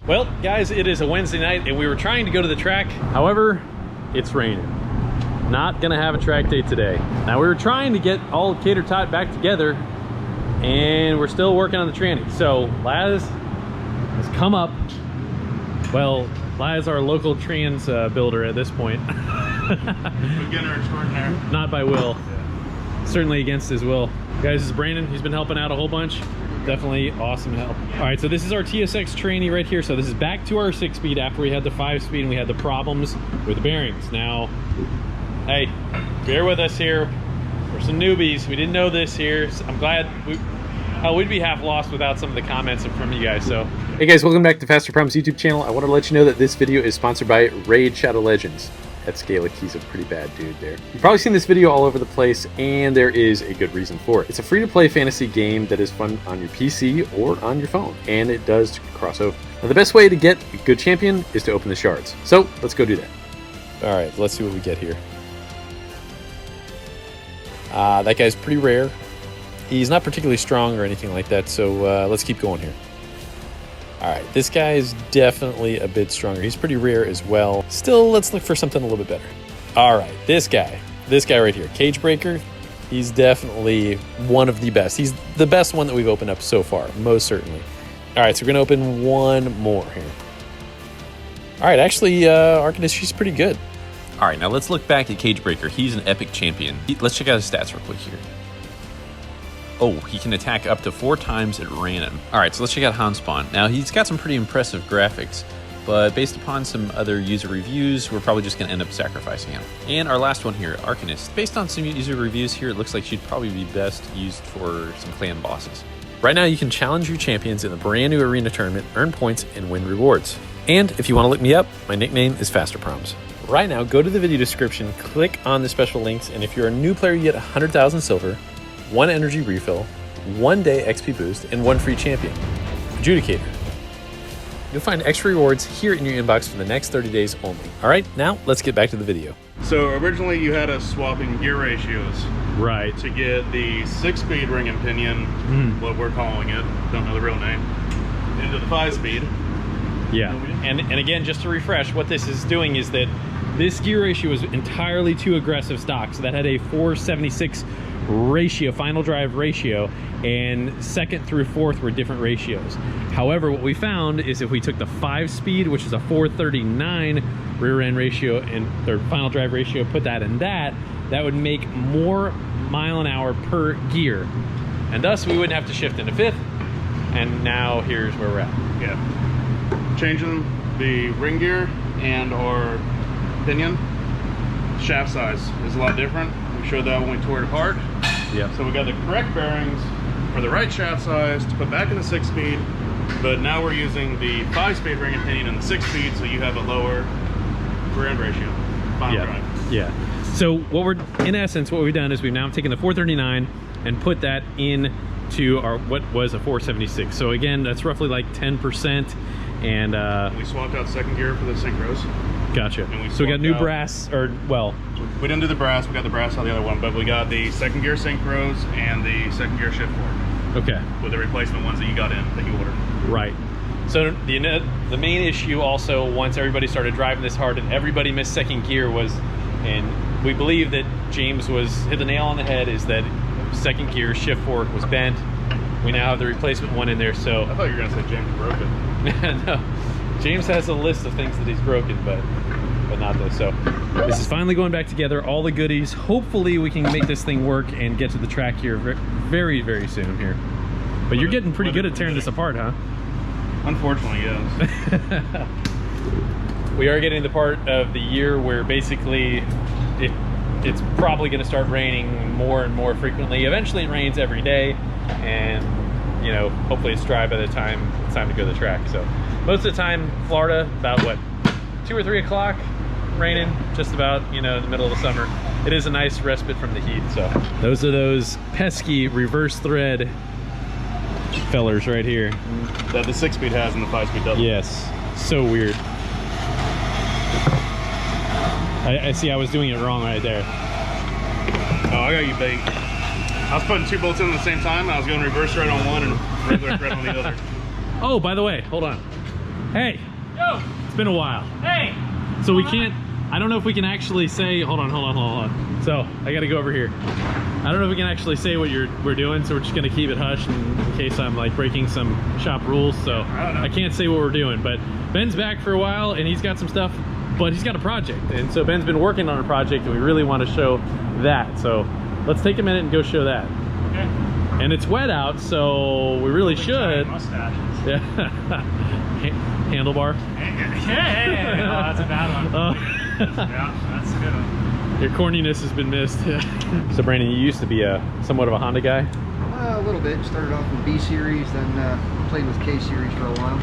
Well, guys, it is a Wednesday night and we were trying to go to the track. However, it's raining. Not gonna have a track day today. Now, we were trying to get all Cater Tot back together and we're still working on the tranny. So Laz has come up. Well, Laz, our local trans builder at this point. Beginner extraordinaire. Not by will. Yeah. Certainly against his will. Guys, this is Brandon. He's been helping out a whole bunch. Definitely awesome help. All right, so this is our TSX tranny right here. So this is back to our 6-speed after we had the 5-speed and we had the problems with the bearings. Now, hey, bear with us here. We're some newbies. We didn't know this here. So I'm glad we'd be half lost without some of the comments from you guys. So, hey guys, welcome back to Fasterproms YouTube channel. I want to let you know that this video is sponsored by Raid Shadow Legends. At Scalich, he's a pretty bad dude there. You've probably seen this video all over the place, and there is a good reason for it. It's a free-to-play fantasy game that is fun on your PC or on your phone, and it does cross over. Now, the best way to get a good champion is to open the shards. So, let's go do that. All right, let's see what we get here. That guy's pretty rare. He's not particularly strong or anything like that, so let's keep going here. All right, this guy is definitely a bit stronger. He's pretty rare as well. Still, let's look for something a little bit better. All right, this guy right here, Cage Breaker. He's definitely one of the best. He's the best one that we've opened up so far, most certainly. All right, so we're gonna open one more here. All right, actually, Arcanist, she's pretty good. All right, now let's look back at Cage Breaker. He's an epic champion. Let's check out his stats real quick here. Oh, he can attack up to 4 times at random. All right, so let's check out Houndspawn. Now, he's got some pretty impressive graphics, but based upon some other user reviews, we're probably just gonna end up sacrificing him. And our last one here, Arcanist. Based on some user reviews here, it looks like she'd probably be best used for some clan bosses. Right now, you can challenge your champions in the brand new arena tournament, earn points, and win rewards. And if you wanna look me up, my nickname is Fasterproms. Right now, go to the video description, click on the special links, and if you're a new player, you get 100,000 silver, 1 energy refill, 1 day XP boost, and 1 free champion. Adjudicator. You'll find extra rewards here in your inbox for the next 30 days only. All right, now let's get back to the video. So originally you had us swapping gear ratios. Right. To get the 6-speed ring and pinion, what we're calling it, don't know the real name, into the 5-speed. Yeah, and again, just to refresh, what this is doing is that this gear ratio is entirely too aggressive stock. So that had a 476 ratio, final drive ratio, and 2nd through 4th were different ratios. However, what we found is if we took the 5-speed, which is a 439 rear end ratio, and their final drive ratio, put that in that would make more mile an hour per gear. And thus we wouldn't have to shift into 5th. And now here's where we're at. Yeah. Changing the ring gear and or pinion, shaft size is a lot different. We showed that when we tore it apart. Yeah. So we got the correct bearings for the right shaft size to put back in the 6-speed, but now we're using the 5-speed ring and pinion and the 6-speed, so you have a lower rear end ratio. Final drive. Yeah. So in essence, what we've done is we've now taken the 439 and put that into our what was a 476. So again, that's roughly like 10%. And we swapped out 2nd gear for the synchros. Gotcha. And so we got new brass, or well, we didn't do the brass. We got the brass on the other one, but we got the 2nd gear synchros and the 2nd gear shift fork. Okay. With the replacement ones that you got in that you ordered. Right. So the main issue also, once everybody started driving this hard and everybody missed 2nd gear, was, and we believe that James hit the nail on the head, is that 2nd gear shift fork was bent. We now have the replacement one in there. So I thought you were gonna say James broke it. No, James has a list of things that he's broken, but not this. So this is finally going back together, all the goodies. Hopefully we can make this thing work and get to the track here very, very soon here. But you're getting pretty good at tearing this apart, huh? Unfortunately, yes. We are getting the part of the year where basically it's probably going to start raining more and more frequently. Eventually it rains every day, and you know, hopefully it's dry by the time it's time to go to the track. So most of the time, Florida, about what, 2 or 3 o'clock, raining, just about, you know, in the middle of the summer. It is a nice respite from the heat. So those are those pesky reverse thread fellers right here that the 6-speed has and the 5-speed doesn't. Yes, so weird. I see I was doing it wrong right there. Oh, I got you bait. I was putting 2 bolts in at the same time, and I was going reverse thread on one and regular thread on the other. Oh, by the way, hold on. Hey. Yo. It's been a while. Hey. So we can't, I don't know if we can actually say, hold on. So I got to go over here. I don't know if we can actually say what we're doing, so we're just gonna keep it hushed in case I'm like breaking some shop rules. So I can't say what we're doing, but Ben's back for a while and he's got some stuff, but he's got a project. And so Ben's been working on a project and we really want to show that. So let's take a minute and go show that. Okay. And it's wet out, so we really should. Mustaches. Yeah. Handlebar. Hey. Oh, that's a bad one. Yeah, that's a good one. Your corniness has been missed. So Brandon, you used to be somewhat of a Honda guy? A little bit. Started off in B series, then played with K series for a while.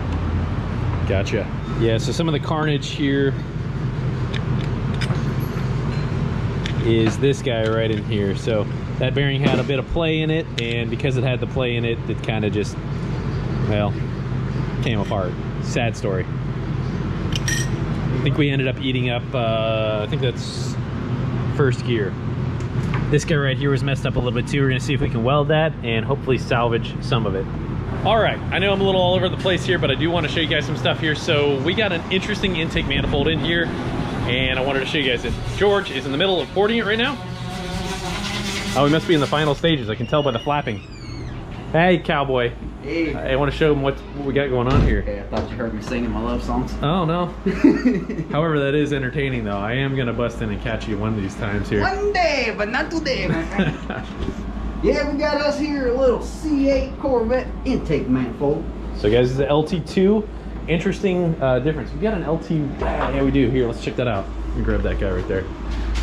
Gotcha. Yeah, so some of the carnage here is this guy right in here. So that bearing had a bit of play in it, and because it had the play in it, it kind of just, well, came apart. Sad story. I think we ended up eating up, I think that's first gear. This guy right here was messed up a little bit too. We're gonna see if we can weld that and hopefully salvage some of it. All right, I know I'm a little all over the place here, but I do want to show you guys some stuff here. So we got an interesting intake manifold in here, and I wanted to show you guys it. George is in the middle of porting it right now. Oh, we must be in the final stages. I can tell by the flapping. Hey, cowboy. Hey. I want to show them what we got going on here. Hey, I thought you heard me singing my love songs. Oh, no. However, that is entertaining, though. I am going to bust in and catch you one of these times here. One day, but not today, man. Yeah, we got us here a little C8 Corvette intake manifold. So, guys, this is the LT2. Interesting difference. We got an LT. Yeah, we do. Here, let's check that out. Let me grab that guy right there.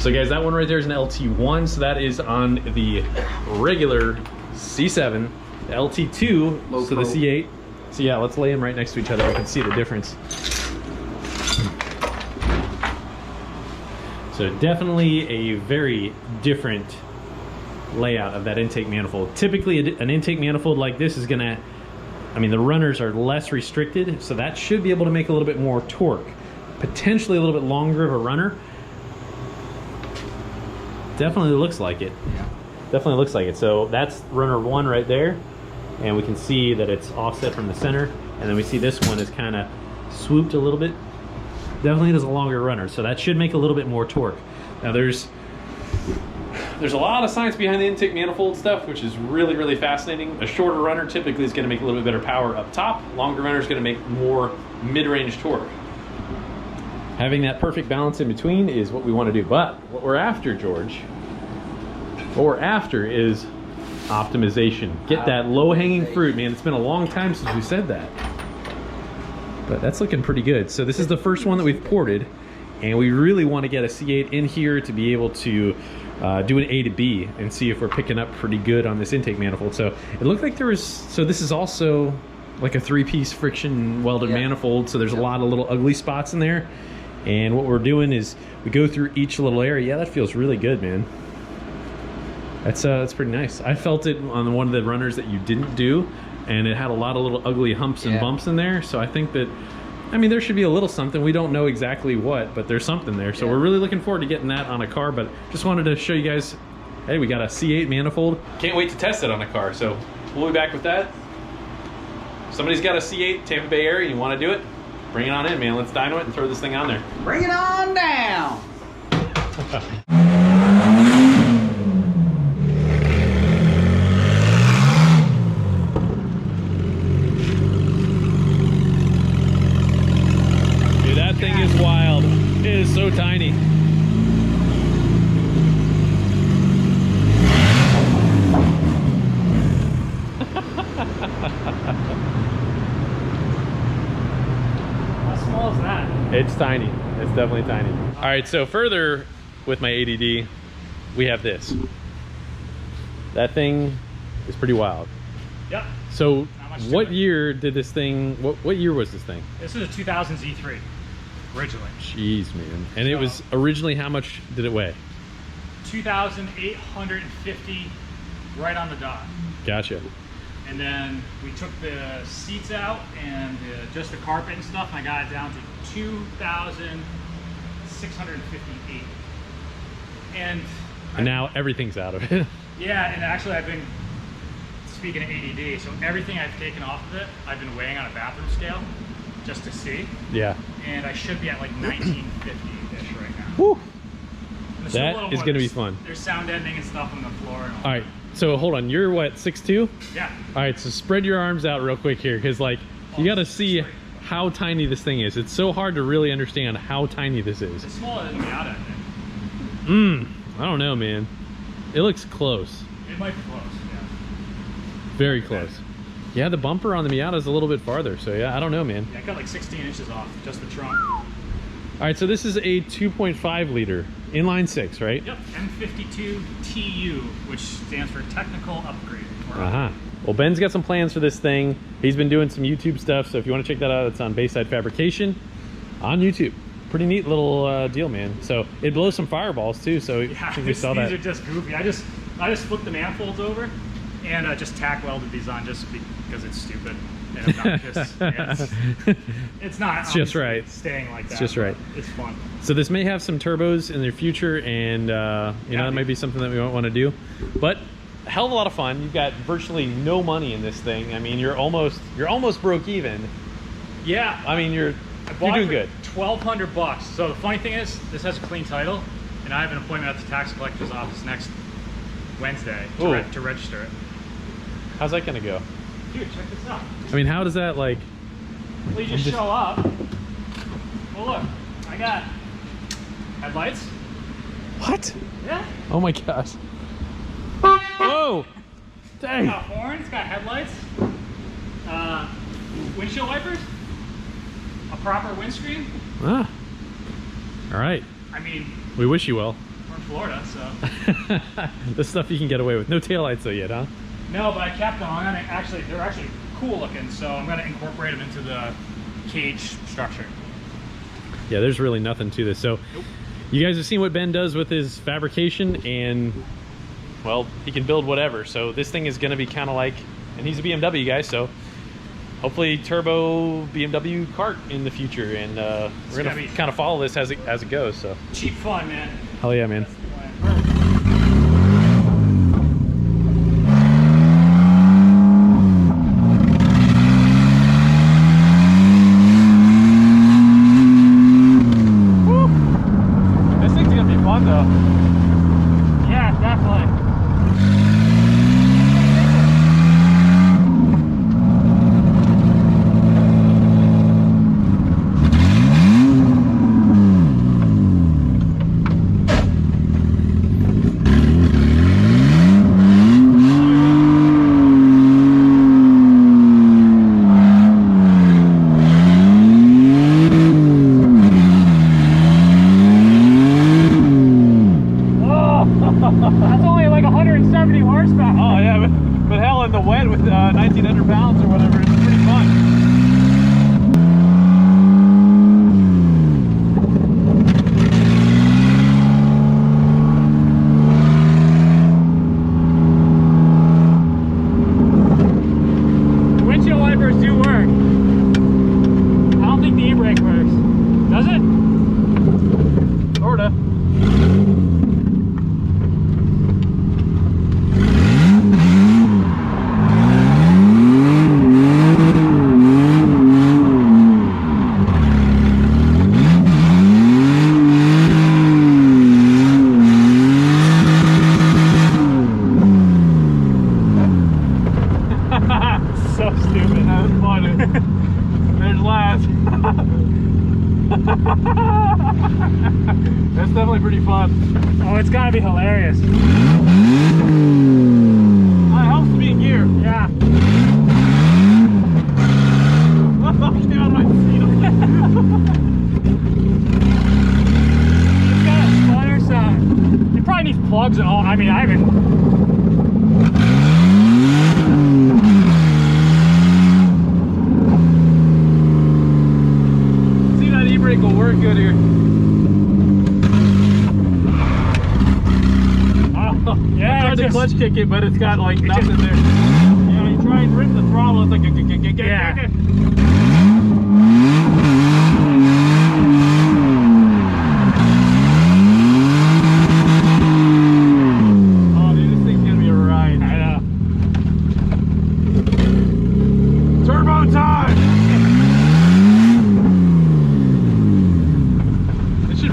So, guys, that one right there is an LT1. So that is on the regular C7. The LT2, Low so pro. the C8. So yeah, let's lay them right next to each other. We can see the difference. So definitely a very different layout of that intake manifold. Typically an intake manifold like this is gonna, I mean, the runners are less restricted, so that should be able to make a little bit more torque. Potentially a little bit longer of a runner. Definitely looks like it. Yeah. Definitely looks like it. So that's runner 1 right there. And we can see that it's offset from the center. And then we see this one is kind of swooped a little bit. Definitely is a longer runner. So that should make a little bit more torque. Now there's a lot of science behind the intake manifold stuff, which is really, really fascinating. A shorter runner typically is going to make a little bit better power up top. Longer runner is going to make more mid-range torque. Having that perfect balance in between is what we want to do. But what we're after, George, what we're after is optimization. Get that low-hanging fruit, man. It's been a long time since we said that. But that's looking pretty good. So this is the first one that we've ported, and we really want to get a C8 in here to be able to do an A to B and see if we're picking up pretty good on this intake manifold. So it looked like there was, so this is also like a 3-piece friction welded manifold, so there's a lot of little ugly spots in there. And what we're doing is we go through each little area. Yeah, that feels really good, man. That's pretty nice. I felt it on one of the runners that you didn't do, and it had a lot of little ugly humps and bumps in there. So I think that, I mean, there should be a little something. We don't know exactly what, but there's something there. So we're really looking forward to getting that on a car, but just wanted to show you guys, hey, we got a C8 manifold. Can't wait to test it on a car. So we'll be back with that. Somebody's got a C8 Tampa Bay area, you want to do it? Bring it on in, man. Let's dyno it and throw this thing on there. Bring it on down. Dude, that thing is wild. It is so tiny. How small is that? It's tiny. It's definitely tiny. All right, so further with my ADD, we have this. That thing is pretty wild. Yep. So what to it. year did this thing, what year was this thing? This is a 2000 Z3 originally. Jeez, man. And it was originally, how much did it weigh? 2,850 right on the dot. Gotcha. And then we took the seats out and just the carpet and stuff, and I got it down to 2,658. And now everything's out of it. yeah, and actually I've been, speaking of ADD, so everything I've taken off of it, I've been weighing on a bathroom scale. just to see. Yeah. And I should be at like 1950-ish right now. Woo. There's still a That little is more. going to be fun. There's sound ending and stuff on the floor. And all. All right. So hold on. You're what, 6'2"? Yeah. All right. So spread your arms out real quick here, because like you got to see how tiny this thing is. It's so hard to really understand how tiny this is. It's smaller than the Miata, I think. I don't know, man. It looks close. It might be close, yeah. Very close. Yeah, the bumper on the Miata is a little bit farther, so yeah, I don't know, man. Yeah, I got like 16 inches off, just the trunk. All right, so this is a 2.5 liter inline six, right? Yep, M52 TU, which stands for Technical Upgrade. Well, Ben's got some plans for this thing. He's been doing some YouTube stuff, so if you want to check that out, it's on Bayside Fabrication on YouTube. Pretty neat little deal, man. So it blows some fireballs too, so Yeah, I think we saw that. these are just goofy. I just flipped the manifolds over and just tack welded these on just because it's stupid and obnoxious. It's not. It's just right. Staying like that. It's just right. It's fun. So this may have some turbos in the future, and you know, that may be something that we might want to do. But a hell of a lot of fun. You've got virtually no money in this thing. I mean, you're almost broke even. Yeah. I mean, you're doing good. $1,200. So the funny thing is, this has a clean title, and I have an appointment at the tax collector's office next Wednesday to register it. How's that gonna go? Dude, check this out. I mean, how does that like? Well, you just show up. Well, look, I got headlights. What? Yeah. Oh my gosh. Oh, It's dang. got horn, it's got headlights, windshield wipers, a proper windscreen. Ah. All right. I mean, We wish you well. we're in Florida, so. This stuff you can get away with. No taillights though yet, huh? No, but I kept them. I'm gonna they're actually cool looking, so I'm gonna incorporate them into the cage structure. Yeah, there's really nothing to this. So you guys have seen what Ben does with his fabrication, and well, he can build whatever. So this thing is going to be kind of like, and he's a BMW guy, so hopefully turbo BMW kart in the future, and we're going to kind of follow this as it goes. So Cheap fun, man. hell yeah, man. That's the plan. This thing's going to be fun though. Yeah, definitely. That's only like 170 horsepower. Oh yeah, but hell, in the wet with 1,900 pounds or whatever, it's pretty fun. The windshield wipers do work. I don't think the e-brake works. Does it? Sorta. So stupid. That was funny. There's last. That's definitely pretty fun. Oh, it's gotta be hilarious. It helps to be in gear. Yeah. Get out of my seat. It's got a sputter, so it probably needs plugs and all. I mean, I haven't. See, that e-brake will work good here. Oh, yeah, I tried to just, clutch kick it, but it's got like nothing there. Yeah, you try and rip the throttle, it's like Yeah. Oh, dude, this thing's gonna be a ride. I know. Turbo time!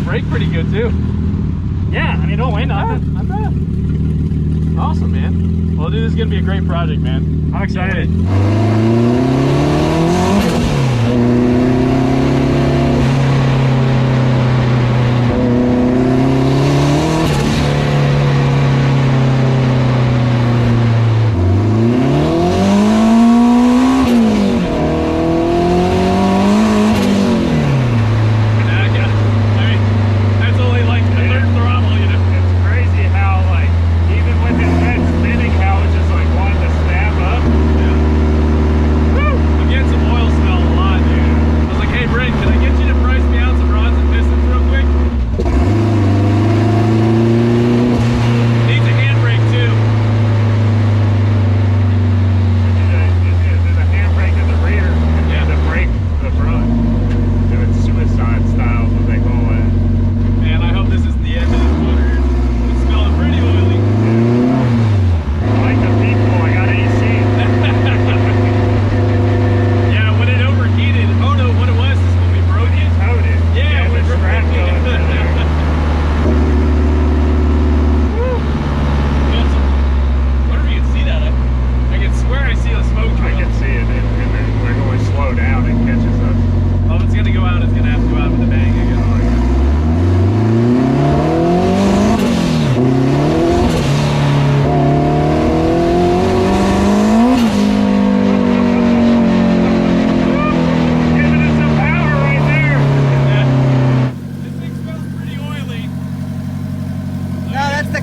brake pretty good too. Yeah, I mean, don't weigh nothing. Not bad. Awesome, man. Well, dude, this is gonna be a great project, man. I'm excited.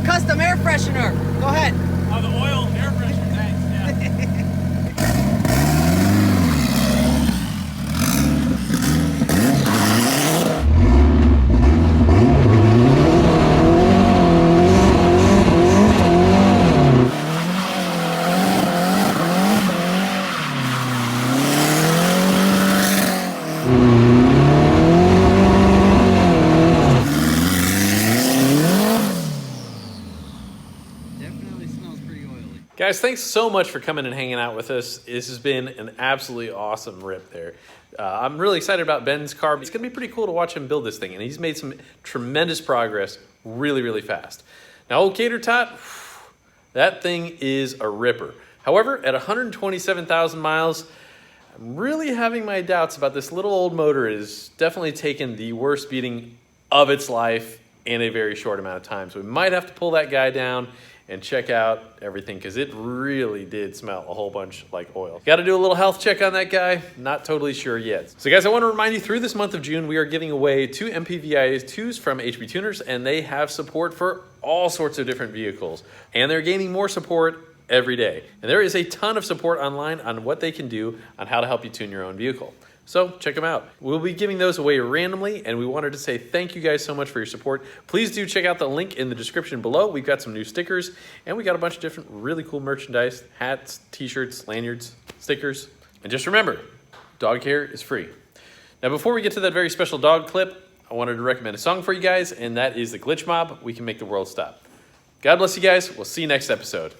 Custom air freshener. Go ahead. Oh, the oil air pressure tanks, yeah. Guys, thanks so much for coming and hanging out with us. This has been an absolutely awesome rip there. I'm really excited about Ben's car. It's going to be pretty cool to watch him build this thing, and he's made some tremendous progress really, really fast. Now, old Cater Tot, that thing is a ripper. However, at 127,000 miles, I'm really having my doubts about this little old motor. It has definitely taken the worst beating of its life in a very short amount of time. So we might have to pull that guy down and check out everything, because it really did smell a whole bunch like oil. Got to do a little health check on that guy. Not totally sure yet. So guys, I want to remind you, through this month of June, we are giving away 2 MPVI2s from HB Tuners, and they have support for all sorts of different vehicles. And they're gaining more support every day. And there is a ton of support online on what they can do on how to help you tune your own vehicle. So check them out. We'll be giving those away randomly, and we wanted to say thank you guys so much for your support. Please do check out the link in the description below. We've got some new stickers, and we got a bunch of different really cool merchandise: hats, t-shirts, lanyards, stickers. And just remember, dog care is free. Now, before we get to that very special dog clip, I wanted to recommend a song for you guys, and that is the Glitch Mob, We Can Make the World Stop. God bless you guys. We'll see you next episode.